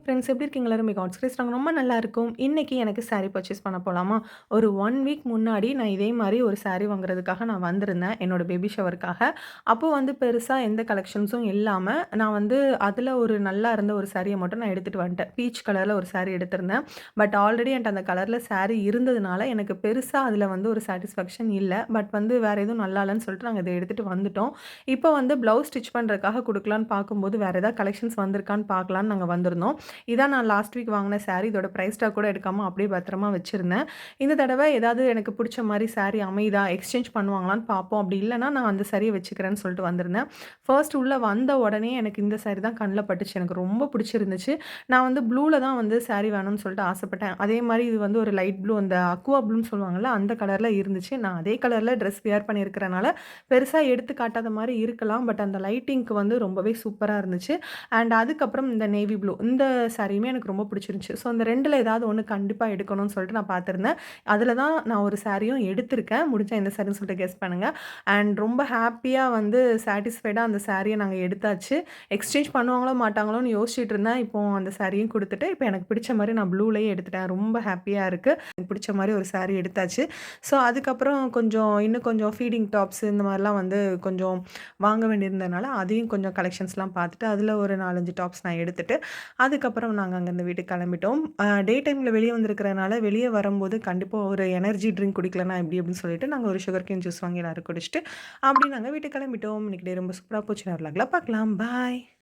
Friends எப்படி இருக்கீங்க எல்லாரும்? காட்ஸ் கிரேஸ் நாங்க ரொம்ப நல்லா இருக்கோம். இன்னைக்கு எனக்கு சாரி பர்ச்சேஸ் பண்ண போலாமா? ஒரு 1 வீக் முன்னாடி நான் இதே மாரி ஒரு சாரி வாங்குறதுக்காக நான் வந்திருந்தேன். என்னோட பேபி ஷவருக்காக. அப்போ வந்து பெருசா எந்த கலெக்ஷன்ஸும் இல்லாம, நான் வந்து அதில ஒரு நல்லா இருந்த ஒரு சாரிய மட்டும் நான் எடுத்துட்டு வந்துட்டேன். பீச் கலர்ல ஒரு சாரி எடுத்திருந்தேன். பட் ஆல்ரெடி என்ட்ட அந்த கலர்ல சாரி இருந்ததுனால, எனக்கு பெருசா அதில வந்து ஒரு சாட்டிஸ்ஃபேக்ஷன் இல்ல. பட் வந்து வேற எதுவும் நல்லா இல்லன்னு சொல்லிட்டு நாங்க இத எடுத்துட்டு வந்துட்டோம். இப்போ வந்து ப்ளவுஸ் ஸ்டிச் பண்றதுக்காக குடுக்கலான்னு பார்க்கும்போது, வேற ஏதாவது கலெக்ஷன்ஸ் வந்திருக்கான்னு பார்க்கலான்னு நாங்க வந்திருந்தோம். இதான் நான் லாஸ்ட் வீக் வாங்குன சாரி. இதோட பிரைஸ் டாக் கூட எடுக்காம அப்படியே பத்திரமா வச்சிருந்தேன். இந்த தடவ ஏதாவது எனக்கு புடிச்ச மாரி சாரி அமையுதா? எக்ஸ்சேஞ்ச் பண்ணுவாங்களான்னு பார்ப்போம். அப்படி இல்லன்னா, நான் அந்த சாரிய வச்சுக்கிறேன்னு சொல்லிட்டு வந்திருந்தேன். ஃபர்ஸ்ட் உள்ள வந்த உடனே எனக்கு இந்த சாரி தான் கண்ல பட்டுச்சு. எனக்கு ரொம்ப பிடிச்சிருந்துச்சு. நான் வந்து ப்ளூல தான் வந்து சாரி வேணும்னு சொல்லிட்டு ஆசைப்பட்டேன். அதே மாரி இது வந்து ஒரு லைட் ப்ளூ அந்த அக்வா ப்ளூன்னு சொல்லுவாங்கல்ல, அந்த கலர்ல இருந்துச்சு. நான் அதே கலர்ல ட்ரெஸ் வியர் பண்ணியிருக்கிறனால, பெருசா எடுத்து காட்டாத மாரி இருக்கலாம். பட் அந்த லைட்டிங்க்கு வந்து ரொம்பவே சூப்பரா இருந்துச்சு. அண்ட் அதுக்கப்புறம் இந்த நேவி ப்ளூ இந்த சாரியுமே எனக்கு ரொம்ப பிடிச்சிருந்துச்சு. ஸோ அந்த 2ல ஏதாவது ஒண்ணு கண்டிப்பா எடுக்கணும்னு சொல்லிட்டு நான் பார்த்திருந்தேன். அதில தான் நான் ஒரு சாரியும் எடுத்திருக்கேன். முடிஞ்சா எந்த சாரின்னு சொல்லிட்டு கெஸ் பண்ணுங்க. அண்ட் ரொம்ப ஹேப்பியா வந்து சாட்டிஸ்ஃபைடா அந்த சாரிய நாங்க எடுத்தாச்சு. எக்ஸ்சேஞ்ச் பண்ணுவாங்களோ மாட்டாங்களோன்னு யோசிச்சுட்டு இருந்தேன். இப்போ அந்த சாரியும் குடுத்துட்டு, இப்போ எனக்கு பிடிச்ச மாரி நான் ப்ளூலயே எடுத்துட்டேன். ரொம்ப ஹேப்பியா இருக்கு. எனக்கு பிடிச்ச மாரி ஒரு சாரி எடுத்தாச்சு. ஸோ அதுக்கப்புறம் இன்னும் கொஞ்சம் ஃபீடிங் டாப்ஸ் இந்த மாரிலாம் வந்து கொஞ்சம் வாங்க வேண்டியிருந்ததுனால, அதையும் கொஞ்சம் கலெக்ஷன்ஸ்லாம் பார்த்துட்டு, அதில ஒரு 4, 5 டாப்ஸ் நான் எடுத்துட்டு, அதுக்கப்புறம் நாங்க அங்கருந்து வீட்டுக்கு கிளம்பிட்டோம். டே டைம்ல வெளிய வந்திருக்கிறனால, வெளிய வரும்போது கண்டிப்பா ஒரு எனர்ஜி ட்ரிங்க் குடிக்கலனா எப்படி அப்படின்னு சொல்லிட்டு, நாங்க ஒரு சுகர் கேன் ஜூஸ் வாங்கி எல்லாரும் குடிச்சுட்டு, அப்படியே நாங்க வீட்டுக்கு கிளம்பிட்டோம். இன்னைக்கு டே ரொம்ப சூப்பரா போச்சு. இன்னொரு vlogல பார்க்கலாம். பாய்.